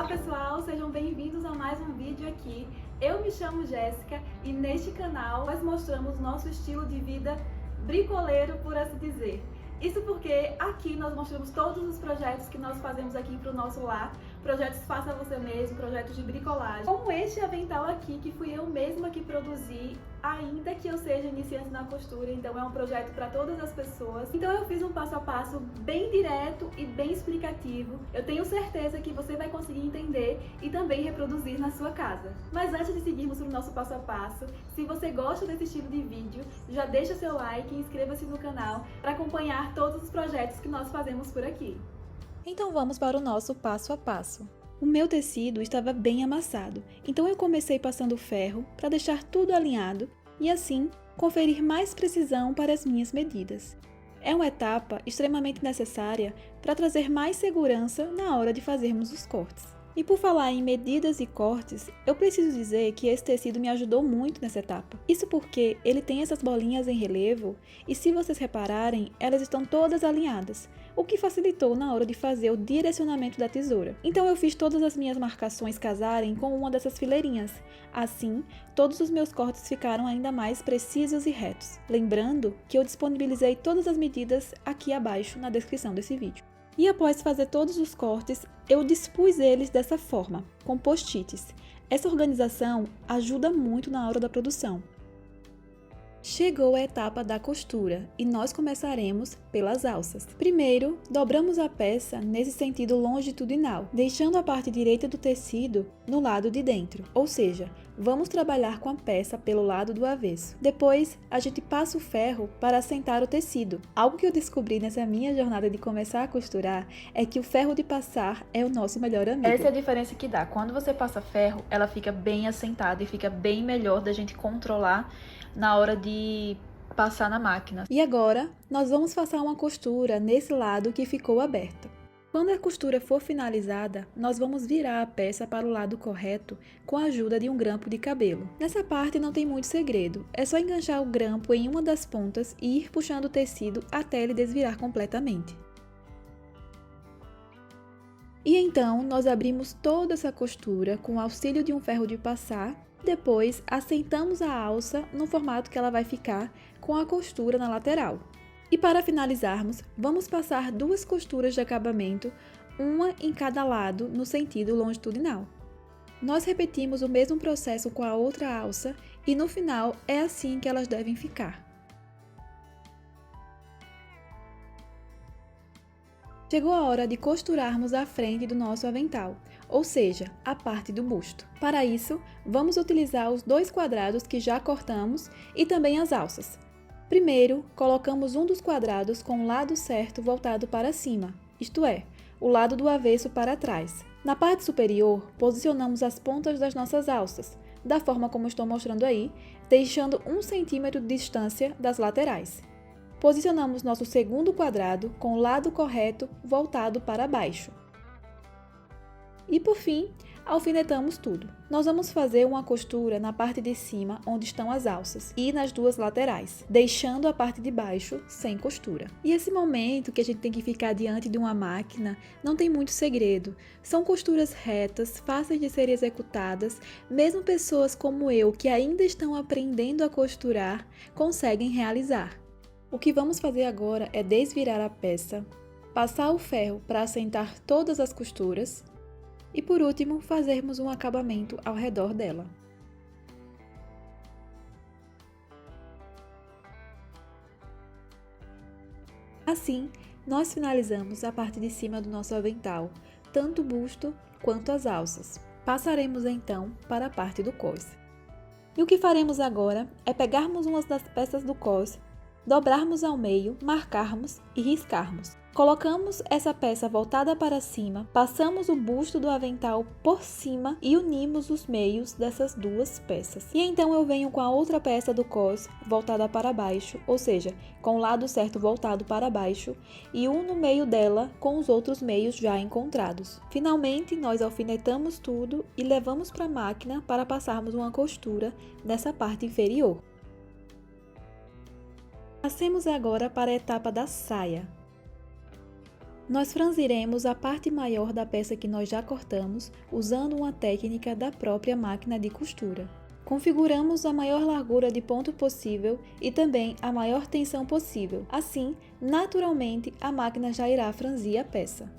Olá pessoal, sejam bem-vindos a mais um vídeo aqui. Eu me chamo Jéssica e neste canal nós mostramos nosso estilo de vida bricoleiro, por assim dizer. Isso porque aqui nós mostramos todos os projetos que nós fazemos aqui para o nosso lar, projetos faça você mesmo, projetos de bricolagem. Como este avental aqui, que fui eu mesma que produzi, ainda que eu seja iniciante na costura, então é um projeto para todas as pessoas. Então eu fiz um passo a passo bem direto e bem explicativo. Eu tenho certeza que você vai conseguir entender e também reproduzir na sua casa. Mas antes de seguirmos para o nosso passo a passo, se você gosta desse estilo de vídeo, já deixa seu like e inscreva-se no canal para acompanhar todos os projetos que nós fazemos por aqui. Então vamos para o nosso passo a passo. O meu tecido estava bem amassado, então eu comecei passando ferro para deixar tudo alinhado e assim conferir mais precisão para as minhas medidas. É uma etapa extremamente necessária para trazer mais segurança na hora de fazermos os cortes. E por falar em medidas e cortes, eu preciso dizer que esse tecido me ajudou muito nessa etapa. Isso porque ele tem essas bolinhas em relevo e, se vocês repararem, elas estão todas alinhadas, o que facilitou na hora de fazer o direcionamento da tesoura. Então eu fiz todas as minhas marcações casarem com uma dessas fileirinhas. Assim, todos os meus cortes ficaram ainda mais precisos e retos. Lembrando que eu disponibilizei todas as medidas aqui abaixo na descrição desse vídeo. E após fazer todos os cortes, eu dispus eles dessa forma, com post-its. Essa organização ajuda muito na hora da produção. Chegou a etapa da costura e nós começaremos pelas alças. Primeiro, dobramos a peça nesse sentido longitudinal, deixando a parte direita do tecido no lado de dentro, ou seja, vamos trabalhar com a peça pelo lado do avesso. Depois, a gente passa o ferro para assentar o tecido. Algo que eu descobri nessa minha jornada de começar a costurar é que o ferro de passar é o nosso melhor amigo. Essa é a diferença que dá. Quando você passa ferro, ela fica bem assentada e fica bem melhor da gente controlar na hora de passar na máquina. E agora, nós vamos passar uma costura nesse lado que ficou aberto. Quando a costura for finalizada, nós vamos virar a peça para o lado correto com a ajuda de um grampo de cabelo. Nessa parte não tem muito segredo, é só enganchar o grampo em uma das pontas e ir puxando o tecido até ele desvirar completamente. E então, nós abrimos toda essa costura com o auxílio de um ferro de passar. Depois, assentamos a alça no formato que ela vai ficar com a costura na lateral. E para finalizarmos, vamos passar duas costuras de acabamento, uma em cada lado no sentido longitudinal. Nós repetimos o mesmo processo com a outra alça e no final é assim que elas devem ficar. Chegou a hora de costurarmos a frente do nosso avental, ou seja, a parte do busto. Para isso, vamos utilizar os dois quadrados que já cortamos e também as alças. Primeiro, colocamos um dos quadrados com o lado certo voltado para cima, isto é, o lado do avesso para trás. Na parte superior, posicionamos as pontas das nossas alças, da forma como estou mostrando aí, deixando 1 centímetro de distância das laterais. Posicionamos nosso segundo quadrado com o lado correto voltado para baixo. E por fim, alfinetamos tudo. Nós vamos fazer uma costura na parte de cima, onde estão as alças, e nas duas laterais, deixando a parte de baixo sem costura. E esse momento que a gente tem que ficar diante de uma máquina, não tem muito segredo. São costuras retas, fáceis de serem executadas, mesmo pessoas como eu, que ainda estão aprendendo a costurar, conseguem realizar. O que vamos fazer agora é desvirar a peça, passar o ferro para assentar todas as costuras e, por último, fazermos um acabamento ao redor dela. Assim, nós finalizamos a parte de cima do nosso avental, tanto o busto quanto as alças. Passaremos então para a parte do cós. E o que faremos agora é pegarmos uma das peças do cós, dobrarmos ao meio, marcarmos e riscarmos. Colocamos essa peça voltada para cima, passamos o busto do avental por cima e unimos os meios dessas duas peças. E então eu venho com a outra peça do cós voltada para baixo, ou seja, com o lado certo voltado para baixo, e uno no meio dela com os outros meios já encontrados. Finalmente, nós alfinetamos tudo e levamos para a máquina para passarmos uma costura nessa parte inferior. Passemos agora para a etapa da saia. Nós franziremos a parte maior da peça que nós já cortamos, usando uma técnica da própria máquina de costura. Configuramos a maior largura de ponto possível e também a maior tensão possível. Assim, naturalmente, a máquina já irá franzir a peça.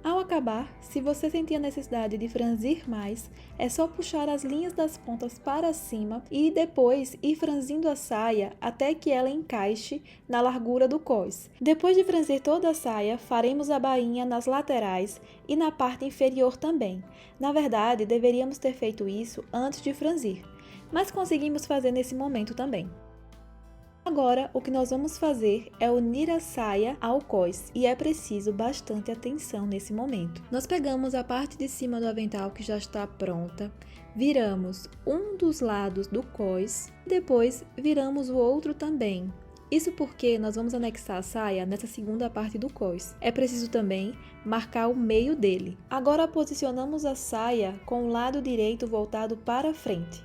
Ao acabar, se você sentir a necessidade de franzir mais, é só puxar as linhas das pontas para cima e depois ir franzindo a saia até que ela encaixe na largura do cós. Depois de franzir toda a saia, faremos a bainha nas laterais e na parte inferior também. Na verdade, deveríamos ter feito isso antes de franzir, mas conseguimos fazer nesse momento também. Agora, o que nós vamos fazer é unir a saia ao cós e é preciso bastante atenção nesse momento. Nós pegamos a parte de cima do avental que já está pronta, viramos um dos lados do cós e depois viramos o outro também. Isso porque nós vamos anexar a saia nessa segunda parte do cós. É preciso também marcar o meio dele. Agora posicionamos a saia com o lado direito voltado para frente.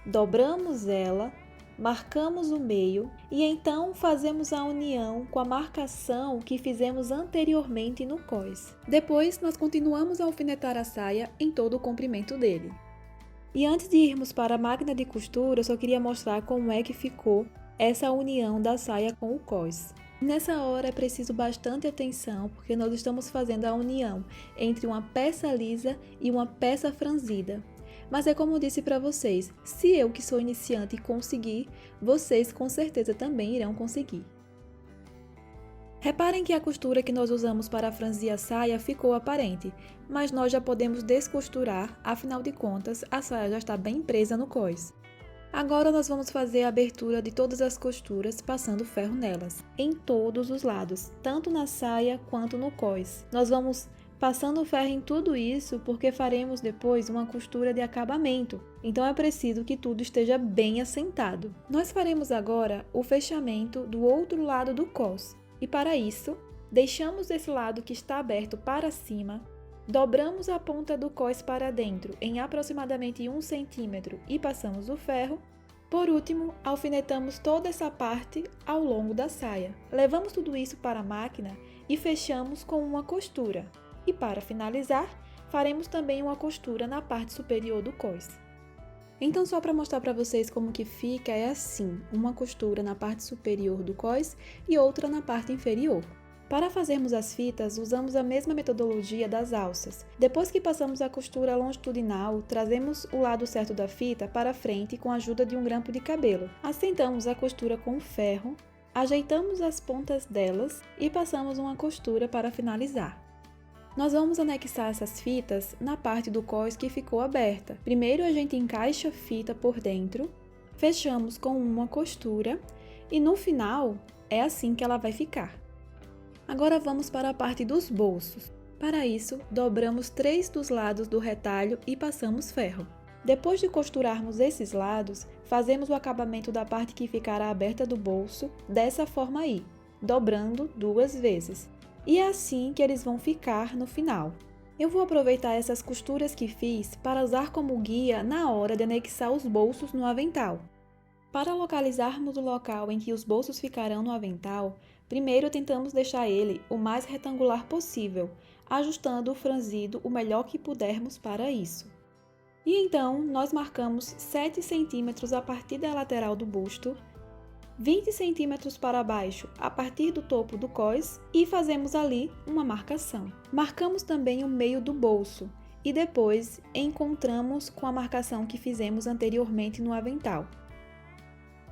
Dobramos ela, marcamos o meio e então fazemos a união com a marcação que fizemos anteriormente no cós. Depois, nós continuamos a alfinetar a saia em todo o comprimento dele. E antes de irmos para a máquina de costura, eu só queria mostrar como é que ficou essa união da saia com o cós. Nessa hora é preciso bastante atenção, porque nós estamos fazendo a união entre uma peça lisa e uma peça franzida. Mas é como eu disse para vocês, se eu que sou iniciante conseguir, vocês com certeza também irão conseguir. Reparem que a costura que nós usamos para franzir a saia ficou aparente, mas nós já podemos descosturar, afinal de contas, a saia já está bem presa no cós. Agora nós vamos fazer a abertura de todas as costuras, passando ferro nelas, em todos os lados, tanto na saia quanto no cós. Nós vamos passando ferro em tudo isso porque faremos depois uma costura de acabamento, então é preciso que tudo esteja bem assentado. Nós faremos agora o fechamento do outro lado do cós e para isso, deixamos esse lado que está aberto para cima, dobramos a ponta do cós para dentro em aproximadamente 1 cm e passamos o ferro. Por último, alfinetamos toda essa parte ao longo da saia. Levamos tudo isso para a máquina e fechamos com uma costura. E para finalizar, faremos também uma costura na parte superior do cós. Então, só para mostrar para vocês como que fica, é assim, uma costura na parte superior do cós e outra na parte inferior. Para fazermos as fitas, usamos a mesma metodologia das alças. Depois que passamos a costura longitudinal, trazemos o lado certo da fita para frente com a ajuda de um grampo de cabelo. Assentamos a costura com ferro, ajeitamos as pontas delas e passamos uma costura para finalizar. Nós vamos anexar essas fitas na parte do cós que ficou aberta. Primeiro a gente encaixa a fita por dentro, fechamos com uma costura e no final é assim que ela vai ficar. Agora vamos para a parte dos bolsos. Para isso, dobramos 3 dos lados do retalho e passamos ferro. Depois de costurarmos esses lados, fazemos o acabamento da parte que ficará aberta do bolso dessa forma aí, dobrando 2 vezes. E é assim que eles vão ficar no final. Eu vou aproveitar essas costuras que fiz para usar como guia na hora de anexar os bolsos no avental. Para localizarmos o local em que os bolsos ficarão no avental, primeiro tentamos deixar ele o mais retangular possível, ajustando o franzido o melhor que pudermos para isso. E então, nós marcamos 7 cm a partir da lateral do busto, 20 cm para baixo a partir do topo do cós e fazemos ali uma marcação. Marcamos também o meio do bolso e depois encontramos com a marcação que fizemos anteriormente no avental.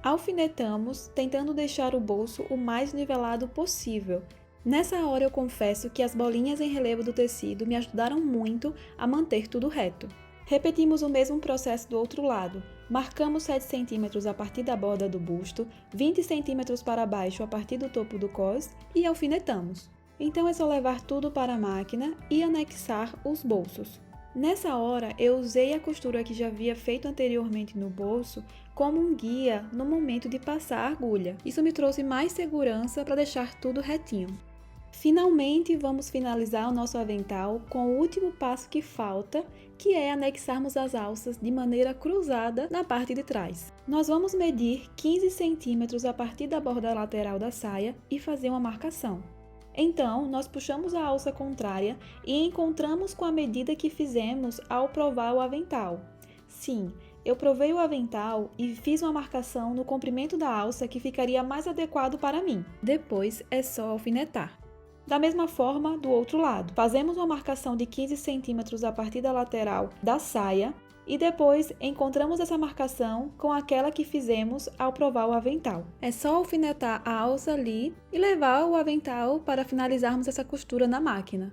Alfinetamos, tentando deixar o bolso o mais nivelado possível. Nessa hora eu confesso que as bolinhas em relevo do tecido me ajudaram muito a manter tudo reto. Repetimos o mesmo processo do outro lado. Marcamos 7 cm a partir da borda do busto, 20 cm para baixo a partir do topo do cós e alfinetamos. Então é só levar tudo para a máquina e anexar os bolsos. Nessa hora eu usei a costura que já havia feito anteriormente no bolso como um guia no momento de passar a agulha. Isso me trouxe mais segurança para deixar tudo retinho. Finalmente, vamos finalizar o nosso avental com o último passo que falta, que é anexarmos as alças de maneira cruzada na parte de trás. Nós vamos medir 15 cm a partir da borda lateral da saia e fazer uma marcação. Então, nós puxamos a alça contrária e encontramos com a medida que fizemos ao provar o avental. Sim, eu provei o avental e fiz uma marcação no comprimento da alça que ficaria mais adequado para mim. Depois é só alfinetar. Da mesma forma, do outro lado, fazemos uma marcação de 15 centímetros a partir da lateral da saia e depois encontramos essa marcação com aquela que fizemos ao provar o avental. É só alfinetar a alça ali e levar o avental para finalizarmos essa costura na máquina.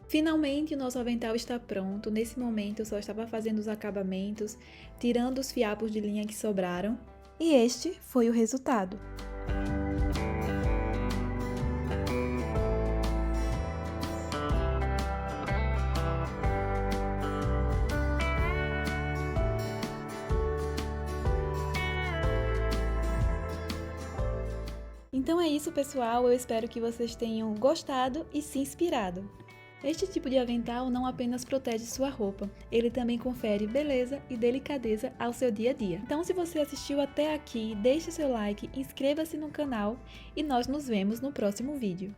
Finalmente o nosso avental está pronto. Nesse momento eu só estava fazendo os acabamentos, tirando os fiapos de linha que sobraram. E este foi o resultado. Então é isso, pessoal. Eu espero que vocês tenham gostado e se inspirado. Este tipo de avental não apenas protege sua roupa, ele também confere beleza e delicadeza ao seu dia a dia. Então, se você assistiu até aqui, deixe seu like, inscreva-se no canal e nós nos vemos no próximo vídeo.